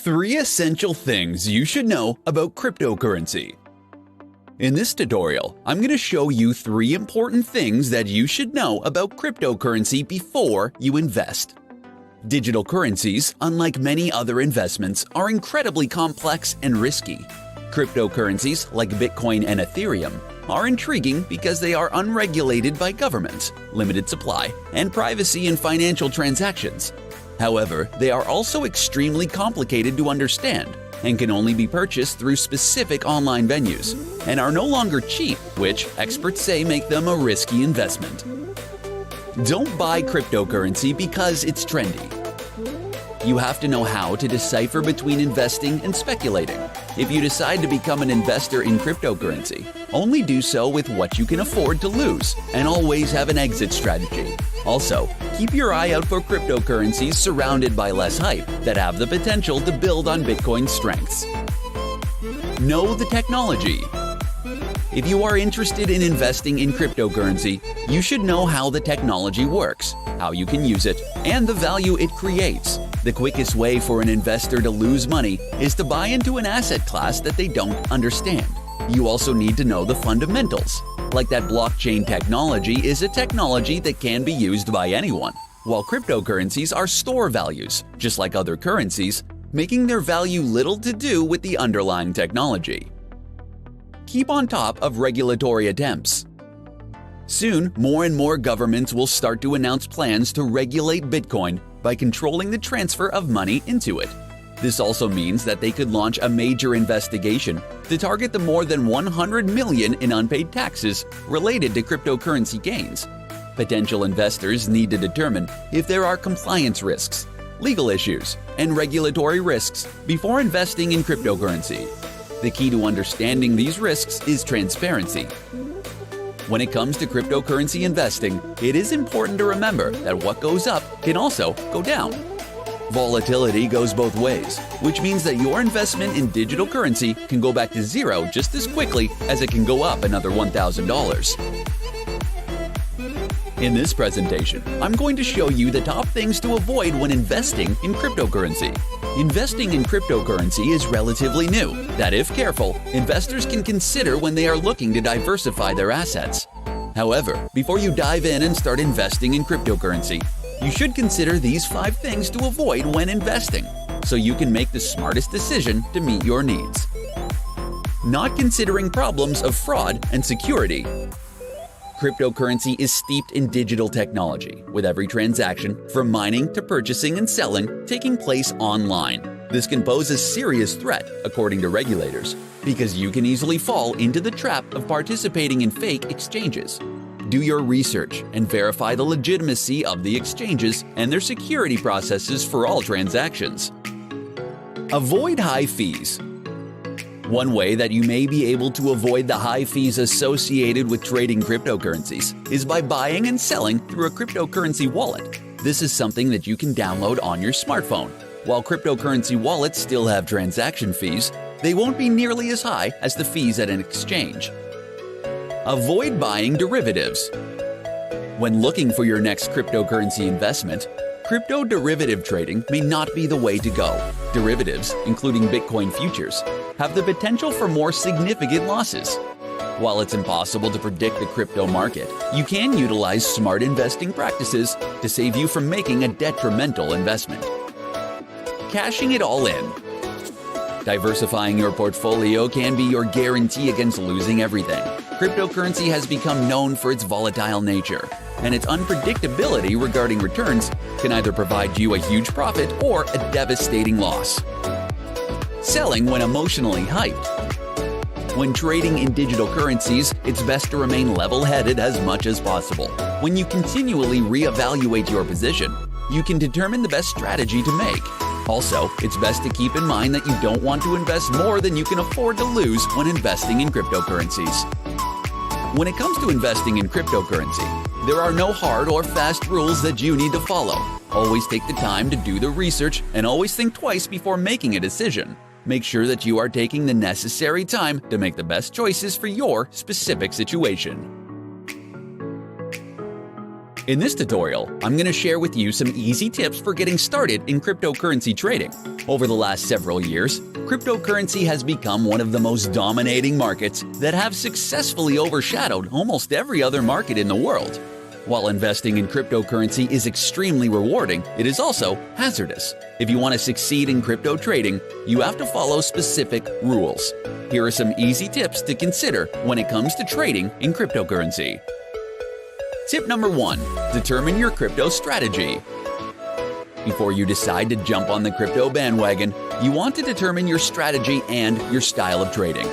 3 essential things you should know about cryptocurrency. In this tutorial, I'm going to show you 3 important things that you should know about cryptocurrency before you invest. Digital currencies, unlike many other investments, are incredibly complex and risky. Cryptocurrencies like Bitcoin and Ethereum are intriguing because they are unregulated by governments, limited supply, and privacy in financial transactions. However, they are also extremely complicated to understand and can only be purchased through specific online venues, and are no longer cheap, which experts say make them a risky investment. Don't buy cryptocurrency because it's trendy. You have to know how to decipher between investing and speculating. If you decide to become an investor in cryptocurrency, only do so with what you can afford to lose, and always have an exit strategy. Also, keep your eye out for cryptocurrencies surrounded by less hype that have the potential to build on Bitcoin's strengths. Know the technology. If you are interested in investing in cryptocurrency, you should know how the technology works, how you can use it, and the value it creates. The quickest way for an investor to lose money is to buy into an asset class that they don't understand. You also need to know the fundamentals, like that blockchain technology is a technology that can be used by anyone, while cryptocurrencies are store values, just like other currencies, making their value little to do with the underlying technology. Keep on top of regulatory attempts. Soon, more and more governments will start to announce plans to regulate Bitcoin by controlling the transfer of money into it. This also means that they could launch a major investigation to target the more than 100 million in unpaid taxes related to cryptocurrency gains. Potential investors need to determine if there are compliance risks, legal issues, and regulatory risks before investing in cryptocurrency. The key to understanding these risks is transparency. When it comes to cryptocurrency investing, it is important to remember that what goes up can also go down. Volatility goes both ways, which means that your investment in digital currency can go back to zero just as quickly as it can go up another $1,000. In this presentation, I'm going to show you the top things to avoid when investing in cryptocurrency. Investing in cryptocurrency is relatively new that, if careful, investors can consider when they are looking to diversify their assets. However, before you dive in and start investing in cryptocurrency, you should consider these 5 things to avoid when investing, so you can make the smartest decision to meet your needs. Not considering problems of fraud and security. Cryptocurrency is steeped in digital technology, with every transaction, from mining to purchasing and selling, taking place online. This can pose a serious threat, according to regulators, because you can easily fall into the trap of participating in fake exchanges. Do your research and verify the legitimacy of the exchanges and their security processes for all transactions. Avoid high fees. One way that you may be able to avoid the high fees associated with trading cryptocurrencies is by buying and selling through a cryptocurrency wallet. This is something that you can download on your smartphone. While cryptocurrency wallets still have transaction fees, they won't be nearly as high as the fees at an exchange. Avoid buying derivatives. When looking for your next cryptocurrency investment, crypto derivative trading may not be the way to go. Derivatives, including Bitcoin futures, have the potential for more significant losses. While it's impossible to predict the crypto market, you can utilize smart investing practices to save you from making a detrimental investment. Cashing it all in. Diversifying your portfolio can be your guarantee against losing everything. Cryptocurrency has become known for its volatile nature, and its unpredictability regarding returns can either provide you a huge profit or a devastating loss. Selling when emotionally hyped. When trading in digital currencies, it's best to remain level-headed as much as possible. When you continually reevaluate your position, you can determine the best strategy to make. Also, it's best to keep in mind that you don't want to invest more than you can afford to lose when investing in cryptocurrencies. When it comes to investing in cryptocurrency, there are no hard or fast rules that you need to follow. Always take the time to do the research and always think twice before making a decision. Make sure that you are taking the necessary time to make the best choices for your specific situation. In this tutorial, I'm going to share with you some easy tips for getting started in cryptocurrency trading. Over the last several years, cryptocurrency has become one of the most dominating markets that have successfully overshadowed almost every other market in the world. While investing in cryptocurrency is extremely rewarding, it is also hazardous. If you want to succeed in crypto trading, you have to follow specific rules. Here are some easy tips to consider when it comes to trading in cryptocurrency. Tip number 1. Determine your crypto strategy. Before you decide to jump on the crypto bandwagon, you want to determine your strategy and your style of trading.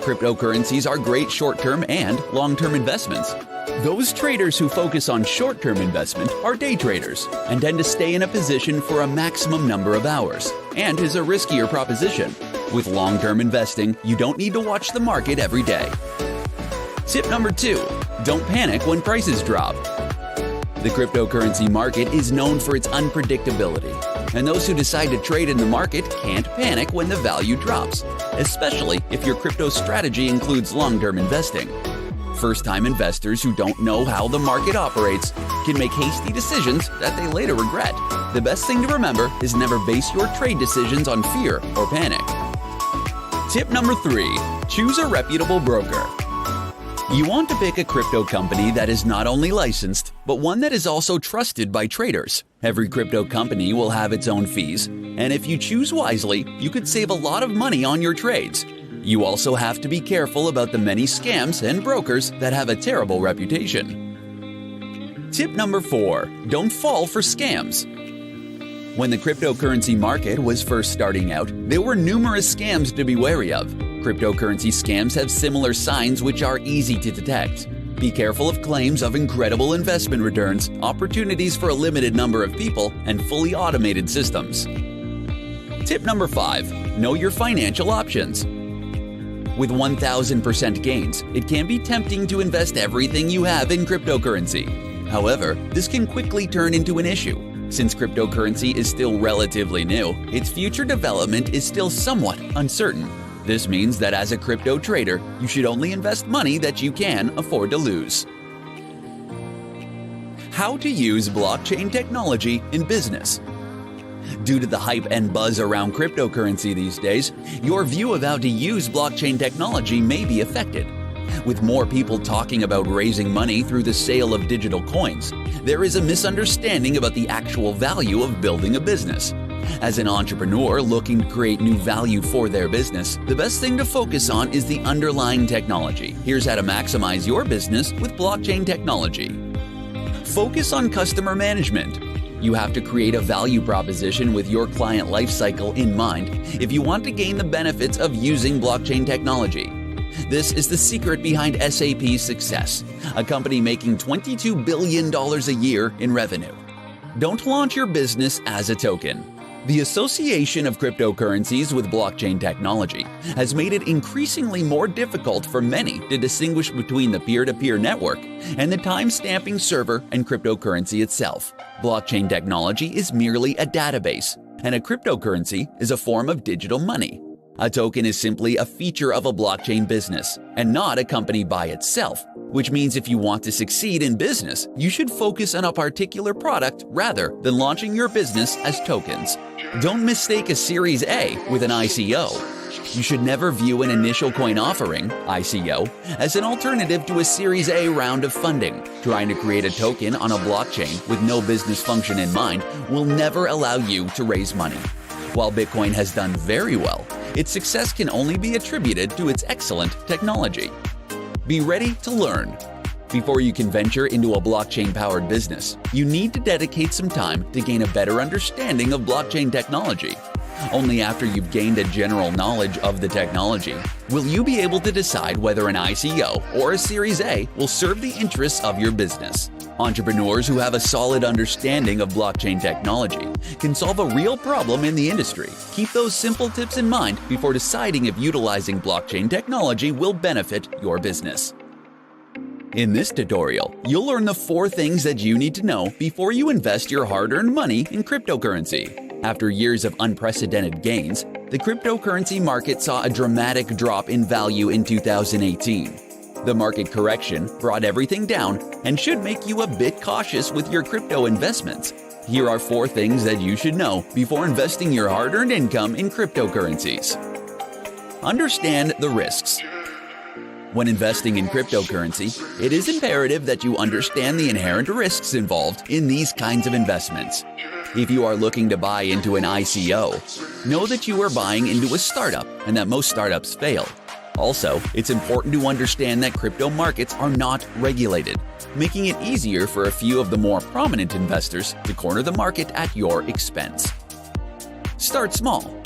Cryptocurrencies are great short-term and long-term investments. Those traders who focus on short-term investment are day traders and tend to stay in a position for a maximum number of hours, and is a riskier proposition. With long-term investing, you don't need to watch the market every day. Tip number 2. Don't panic when prices drop. The cryptocurrency market is known for its unpredictability, and those who decide to trade in the market can't panic when the value drops, especially if your crypto strategy includes long-term investing. First-time investors who don't know how the market operates can make hasty decisions that they later regret. The best thing to remember is never base your trade decisions on fear or panic. Tip number 3. Choose a reputable broker. You want to pick a crypto company that is not only licensed, but one that is also trusted by traders. Every crypto company will have its own fees, and if you choose wisely, you could save a lot of money on your trades. You also have to be careful about the many scams and brokers that have a terrible reputation. Tip number 4. Don't fall for scams. When the cryptocurrency market was first starting out, there were numerous scams to be wary of. Cryptocurrency scams have similar signs which are easy to detect. Be careful of claims of incredible investment returns, opportunities for a limited number of people, and fully automated systems. Tip number 5. Know your financial options. With 1,000% gains, it can be tempting to invest everything you have in cryptocurrency. However, this can quickly turn into an issue. Since cryptocurrency is still relatively new, its future development is still somewhat uncertain. This means that as a crypto trader, you should only invest money that you can afford to lose. How to use blockchain technology in business. Due to the hype and buzz around cryptocurrency these days, your view of how to use blockchain technology may be affected. With more people talking about raising money through the sale of digital coins, there is a misunderstanding about the actual value of building a business. As an entrepreneur looking to create new value for their business, the best thing to focus on is the underlying technology. Here's how to maximize your business with blockchain technology. Focus on customer management. You have to create a value proposition with your client lifecycle in mind if you want to gain the benefits of using blockchain technology. This is the secret behind SAP's success, a company making $22 billion a year in revenue. Don't launch your business as a token. The association of cryptocurrencies with blockchain technology has made it increasingly more difficult for many to distinguish between the peer-to-peer network and the time-stamping server and cryptocurrency itself. Blockchain technology is merely a database, and a cryptocurrency is a form of digital money. A token is simply a feature of a blockchain business, and not a company by itself, which means if you want to succeed in business, you should focus on a particular product rather than launching your business as tokens. Don't mistake a Series A with an ICO. You should never view an initial coin offering, ICO, as an alternative to a Series A round of funding. Trying to create a token on a blockchain with no business function in mind will never allow you to raise money. While Bitcoin has done very well, its success can only be attributed to its excellent technology. Be ready to learn. Before you can venture into a blockchain-powered business, you need to dedicate some time to gain a better understanding of blockchain technology. Only after you've gained a general knowledge of the technology will you be able to decide whether an ICO or a Series A will serve the interests of your business. Entrepreneurs who have a solid understanding of blockchain technology can solve a real problem in the industry. Keep those simple tips in mind before deciding if utilizing blockchain technology will benefit your business. In this tutorial, you'll learn the 4 things that you need to know before you invest your hard-earned money in cryptocurrency. After years of unprecedented gains, the cryptocurrency market saw a dramatic drop in value in 2018. The market correction brought everything down and should make you a bit cautious with your crypto investments. Here are 4 things that you should know before investing your hard-earned income in cryptocurrencies. Understand the risks. When investing in cryptocurrency, it is imperative that you understand the inherent risks involved in these kinds of investments. If you are looking to buy into an ICO, know that you are buying into a startup and that most startups fail. Also, it's important to understand that crypto markets are not regulated, making it easier for a few of the more prominent investors to corner the market at your expense. Start small.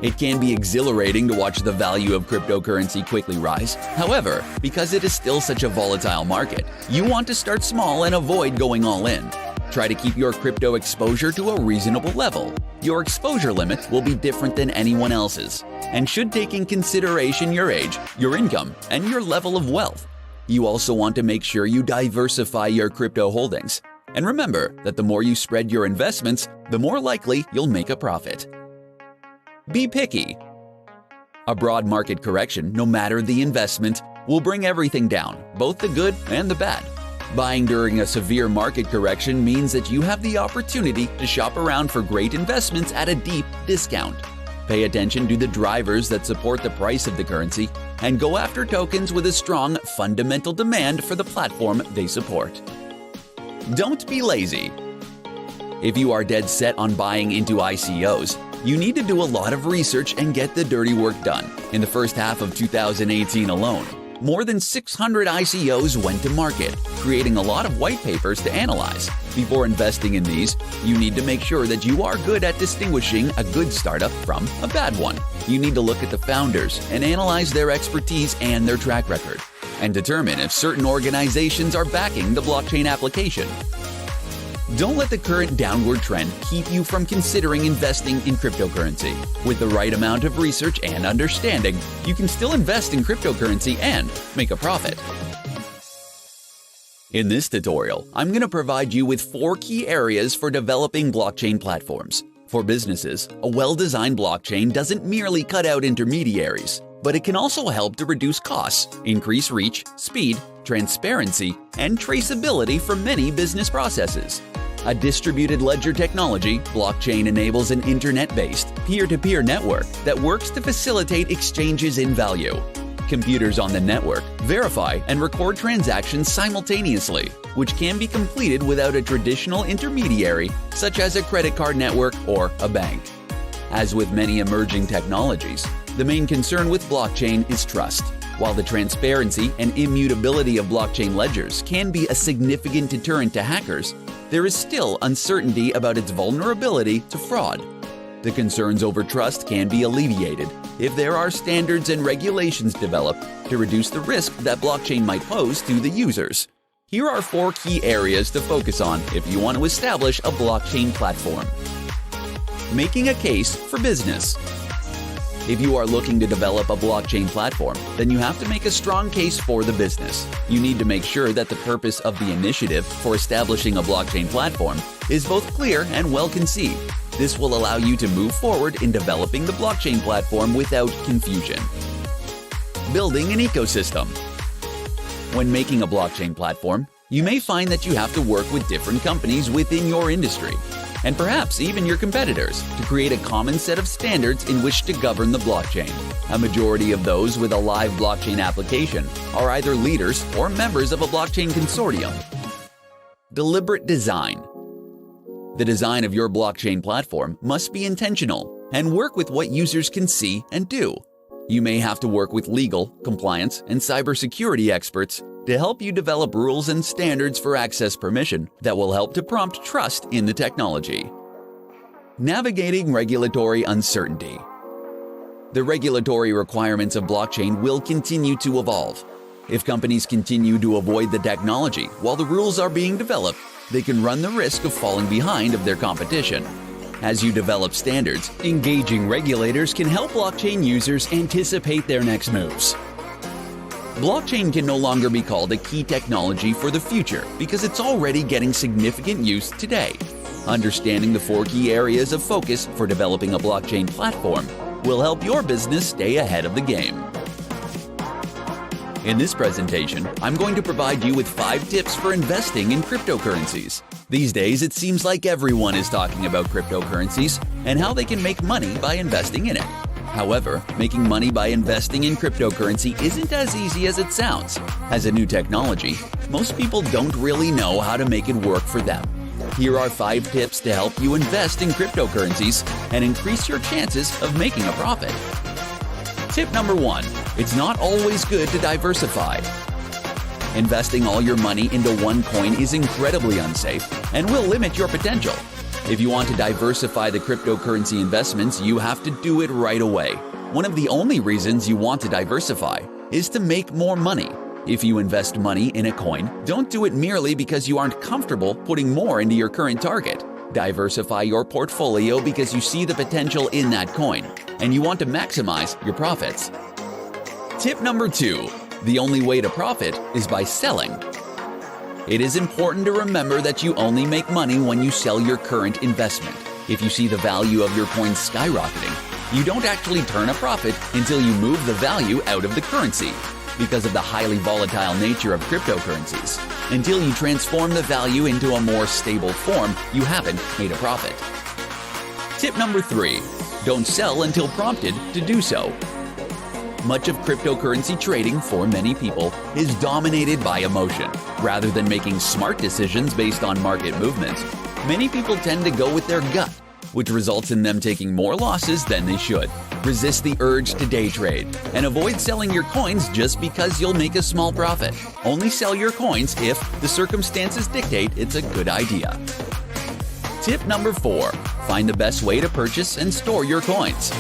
It can be exhilarating to watch the value of cryptocurrency quickly rise. However, because it is still such a volatile market, you want to start small and avoid going all in. Try to keep your crypto exposure to a reasonable level. Your exposure limit will be different than anyone else's and should take in consideration your age, your income, and your level of wealth. You also want to make sure you diversify your crypto holdings. And remember that the more you spread your investments, the more likely you'll make a profit. Be picky. A broad market correction, no matter the investment, will bring everything down, both the good and the bad. Buying during a severe market correction means that you have the opportunity to shop around for great investments at a deep discount. Pay attention to the drivers that support the price of the currency and go after tokens with a strong fundamental demand for the platform they support. Don't be lazy. If you are dead set on buying into ICOs, you need to do a lot of research and get the dirty work done. In the first half of 2018 alone, more than 600 ICOs went to market, creating a lot of white papers to analyze. Before investing in these, you need to make sure that you are good at distinguishing a good startup from a bad one. You need to look at the founders and analyze their expertise and their track record, and determine if certain organizations are backing the blockchain application. Don't let the current downward trend keep you from considering investing in cryptocurrency. With the right amount of research and understanding, you can still invest in cryptocurrency and make a profit. In this tutorial, I'm going to provide you with 4 key areas for developing blockchain platforms. For businesses, a well-designed blockchain doesn't merely cut out intermediaries, but it can also help to reduce costs, increase reach, speed, transparency, and traceability for many business processes. A distributed ledger technology, blockchain enables an internet-based, peer-to-peer network that works to facilitate exchanges in value. Computers on the network verify and record transactions simultaneously, which can be completed without a traditional intermediary such as a credit card network or a bank. As with many emerging technologies, the main concern with blockchain is trust. While the transparency and immutability of blockchain ledgers can be a significant deterrent to hackers, there is still uncertainty about its vulnerability to fraud. The concerns over trust can be alleviated if there are standards and regulations developed to reduce the risk that blockchain might pose to the users. Here are 4 key areas to focus on if you want to establish a blockchain platform. Making a case for business. If you are looking to develop a blockchain platform, then you have to make a strong case for the business. You need to make sure that the purpose of the initiative for establishing a blockchain platform is both clear and well conceived. This will allow you to move forward in developing the blockchain platform without confusion. Building an ecosystem. When making a blockchain platform, you may find that you have to work with different companies within your industry, and perhaps even your competitors, to create a common set of standards in which to govern the blockchain. A majority of those with a live blockchain application are either leaders or members of a blockchain consortium. Deliberate design. The design of your blockchain platform must be intentional and work with what users can see and do. You may have to work with legal, compliance, and cybersecurity experts to help you develop rules and standards for access permission that will help to prompt trust in the technology. Navigating regulatory uncertainty. The regulatory requirements of blockchain will continue to evolve. If companies continue to avoid the technology while the rules are being developed, they can run the risk of falling behind of their competition. As you develop standards, engaging regulators can help blockchain users anticipate their next moves. Blockchain can no longer be called a key technology for the future because it's already getting significant use today. Understanding the 4 key areas of focus for developing a blockchain platform will help your business stay ahead of the game. In this presentation, I'm going to provide you with 5 tips for investing in cryptocurrencies. These days, it seems like everyone is talking about cryptocurrencies and how they can make money by investing in it. However, making money by investing in cryptocurrency isn't as easy as it sounds. As a new technology, most people don't really know how to make it work for them. Here are 5 tips to help you invest in cryptocurrencies and increase your chances of making a profit. Tip number 1. It's not always good to diversify. Investing all your money into one coin is incredibly unsafe and will limit your potential. If you want to diversify the cryptocurrency investments, you have to do it right away. One of the only reasons you want to diversify is to make more money. If you invest money in a coin, don't do it merely because you aren't comfortable putting more into your current target. Diversify your portfolio because you see the potential in that coin and you want to maximize your profits. Tip number 2. The only way to profit is by selling. It is important to remember that you only make money when you sell your current investment. If you see the value of your coins skyrocketing, you don't actually turn a profit until you move the value out of the currency. Because of the highly volatile nature of cryptocurrencies, until you transform the value into a more stable form, you haven't made a profit. Tip number 3. Don't sell until prompted to do so. Much of cryptocurrency trading for many people is dominated by emotion. Rather than making smart decisions based on market movements, many people tend to go with their gut, which results in them taking more losses than they should. Resist the urge to day trade and avoid selling your coins just because you'll make a small profit. Only sell your coins if the circumstances dictate it's a good idea. Tip number 4. Find the best way to purchase and store your coins.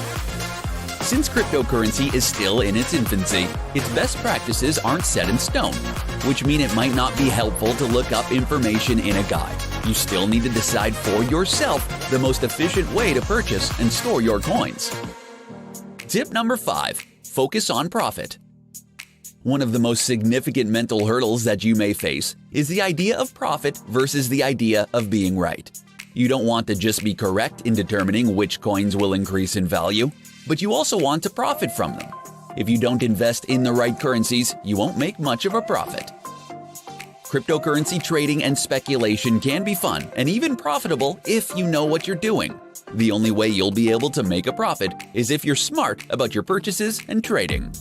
Since cryptocurrency is still in its infancy, its best practices aren't set in stone, which mean it might not be helpful to look up information in a guide. You still need to decide for yourself the most efficient way to purchase and store your coins. Tip number 5. Focus on profit. One of the most significant mental hurdles that you may face is the idea of profit versus the idea of being right. You don't want to just be correct in determining which coins will increase in value, but you also want to profit from them. If you don't invest in the right currencies, you won't make much of a profit. Cryptocurrency trading and speculation can be fun and even profitable if you know what you're doing. The only way you'll be able to make a profit is if you're smart about your purchases and trading.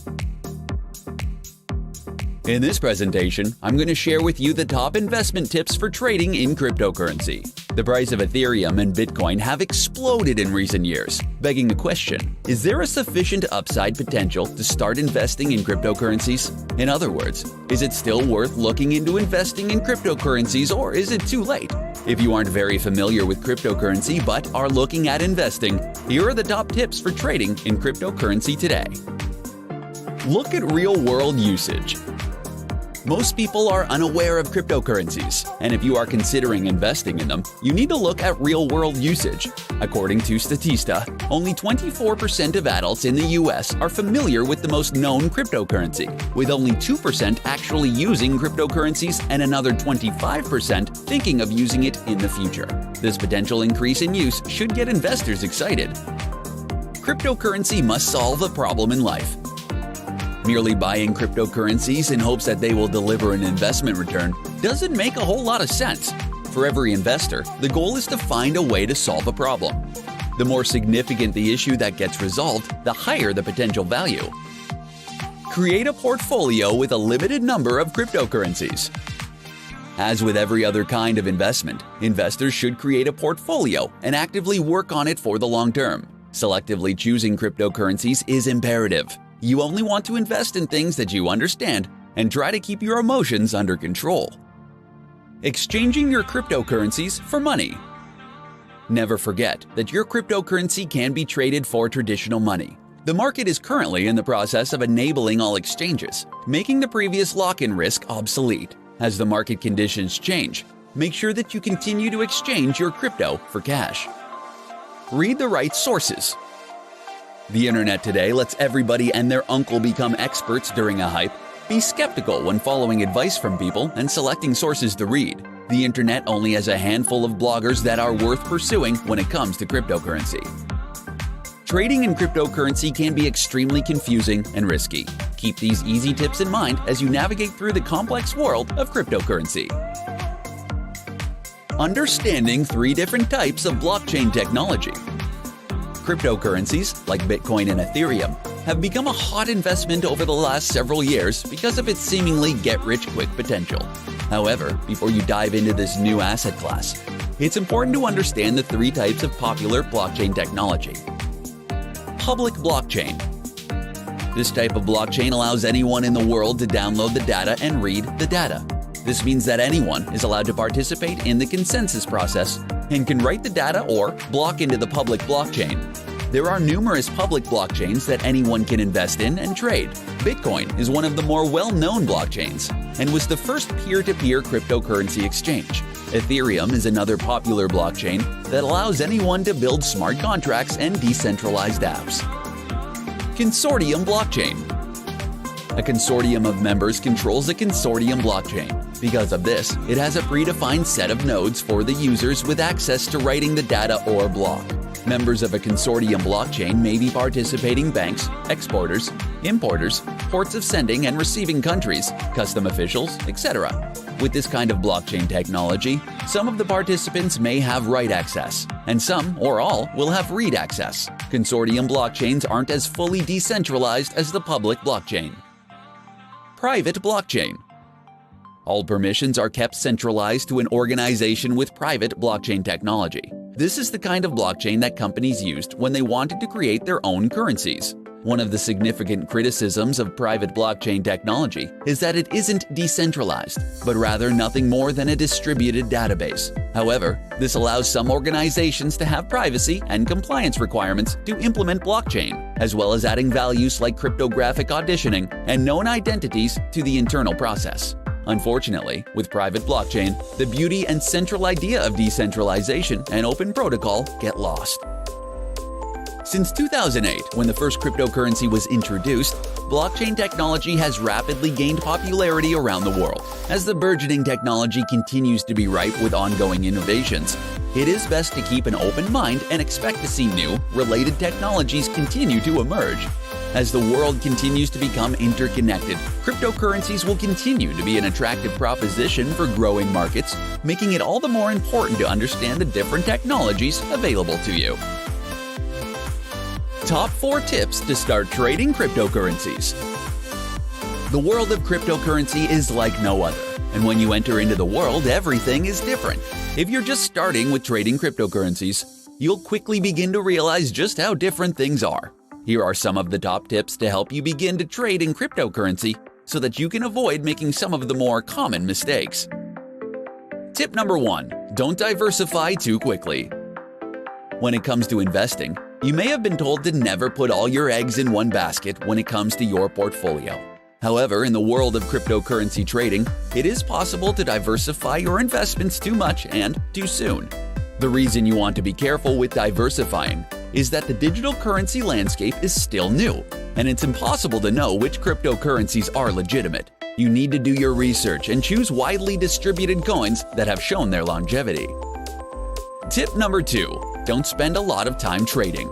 In this presentation, I'm going to share with you the top investment tips for trading in cryptocurrency. The price of Ethereum and Bitcoin have exploded in recent years, begging the question, is there a sufficient upside potential to start investing in cryptocurrencies? In other words, is it still worth looking into investing in cryptocurrencies or is it too late? If you aren't very familiar with cryptocurrency but are looking at investing, here are the top tips for trading in cryptocurrency today. Look at real-world usage. Most people are unaware of cryptocurrencies, and if you are considering investing in them, you need to look at real-world usage. According to Statista, only 24% of adults in the US are familiar with the most known cryptocurrency, with only 2% actually using cryptocurrencies and another 25% thinking of using it in the future. This potential increase in use should get investors excited. Cryptocurrency must solve a problem in life. Merely buying cryptocurrencies in hopes that they will deliver an investment return doesn't make a whole lot of sense. For every investor, the goal is to find a way to solve a problem. The more significant the issue that gets resolved, the higher the potential value. Create a portfolio with a limited number of cryptocurrencies. As with every other kind of investment, investors should create a portfolio and actively work on it for the long term. Selectively choosing cryptocurrencies is imperative. You only want to invest in things that you understand and try to keep your emotions under control. Exchanging your cryptocurrencies for money. Never forget that your cryptocurrency can be traded for traditional money. The market is currently in the process of enabling all exchanges, making the previous lock-in risk obsolete. As the market conditions change, make sure that you continue to exchange your crypto for cash. Read the right sources. The internet today lets everybody and their uncle become experts during a hype. Be skeptical when following advice from people and selecting sources to read. The internet only has a handful of bloggers that are worth pursuing when it comes to cryptocurrency. Trading in cryptocurrency can be extremely confusing and risky. Keep keep these easy tips in mind as you navigate through the complex world of cryptocurrency. Understanding 3 different types of blockchain technology. Cryptocurrencies, like Bitcoin and Ethereum, have become a hot investment over the last several years because of its seemingly get-rich-quick potential. However, before you dive into this new asset class, it's important to understand the 3 types of popular blockchain technology. Public blockchain. This type of blockchain allows anyone in the world to download the data and read the data. This means that anyone is allowed to participate in the consensus process and can write the data or block into the public blockchain. There are numerous public blockchains that anyone can invest in and trade. Bitcoin is one of the more well-known blockchains and was the first peer-to-peer cryptocurrency exchange. Ethereum is another popular blockchain that allows anyone to build smart contracts and decentralized apps. Consortium blockchain. A consortium of members controls a consortium blockchain. Because of this, it has a predefined set of nodes for the users with access to writing the data or block. Members of a consortium blockchain may be participating banks, exporters, importers, ports of sending and receiving countries, custom officials, etc. With this kind of blockchain technology, some of the participants may have write access, and some or all will have read access. Consortium blockchains aren't as fully decentralized as the public blockchain. Private blockchain. All permissions are kept centralized to an organization with private blockchain technology. This is the kind of blockchain that companies used when they wanted to create their own currencies. One of the significant criticisms of private blockchain technology is that it isn't decentralized, but rather nothing more than a distributed database. However, this allows some organizations to have privacy and compliance requirements to implement blockchain, as well as adding values like cryptographic auditioning and known identities to the internal process. Unfortunately, with private blockchain, the beauty and central idea of decentralization and open protocol get lost. Since 2008, when the first cryptocurrency was introduced, blockchain technology has rapidly gained popularity around the world. As the burgeoning technology continues to be ripe with ongoing innovations, it is best to keep an open mind and expect to see new, related technologies continue to emerge. As the world continues to become interconnected, cryptocurrencies will continue to be an attractive proposition for growing markets, making it all the more important to understand the different technologies available to you. Top 4 tips to start trading cryptocurrencies. The world of cryptocurrency is like no other, and when you enter into the world, everything is different. If you're just starting with trading cryptocurrencies, you'll quickly begin to realize just how different things are. Here are some of the top tips to help you begin to trade in cryptocurrency so that you can avoid making some of the more common mistakes. Tip number 1. Don't diversify too quickly. When it comes to investing, you may have been told to never put all your eggs in one basket when it comes to your portfolio. However, in the world of cryptocurrency trading, it is possible to diversify your investments too much and too soon. The reason you want to be careful with diversifying is that the digital currency landscape is still new, and it's impossible to know which cryptocurrencies are legitimate. You need to do your research and choose widely distributed coins that have shown their longevity. Tip number 2. Don't spend a lot of time trading.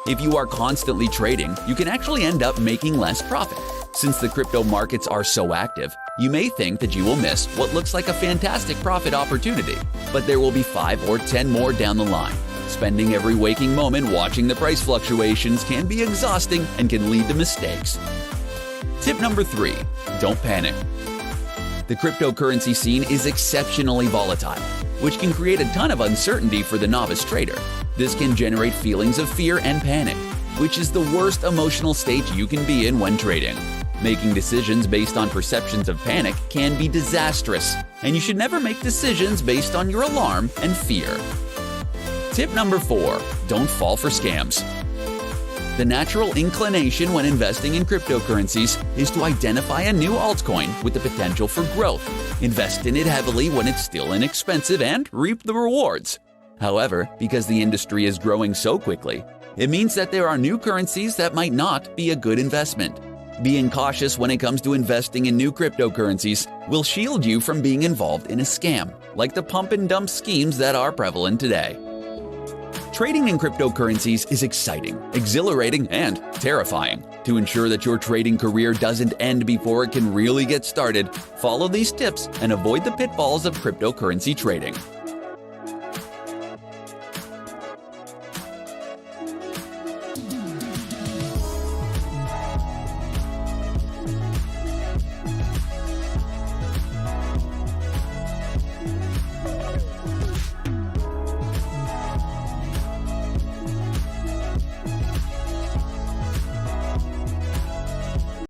If you are constantly trading, you can actually end up making less profit. Since the crypto markets are so active, you may think that you will miss what looks like a fantastic profit opportunity, but there will be 5 or 10 more down the line. Spending every waking moment watching the price fluctuations can be exhausting and can lead to mistakes. Tip number 3. Don't panic. The cryptocurrency scene is exceptionally volatile, which can create a ton of uncertainty for the novice trader. This can generate feelings of fear and panic, which is the worst emotional state you can be in when trading. Making decisions based on perceptions of panic can be disastrous, and you should never make decisions based on your alarm and fear. Tip number 4. Don't fall for scams. The natural inclination when investing in cryptocurrencies is to identify a new altcoin with the potential for growth, invest in it heavily when it's still inexpensive, and reap the rewards. However, because the industry is growing so quickly, it means that there are new currencies that might not be a good investment. Being cautious when it comes to investing in new cryptocurrencies will shield you from being involved in a scam, like the pump and dump schemes that are prevalent today. Trading in cryptocurrencies is exciting, exhilarating, and terrifying. To ensure that your trading career doesn't end before it can really get started, follow these tips and avoid the pitfalls of cryptocurrency trading.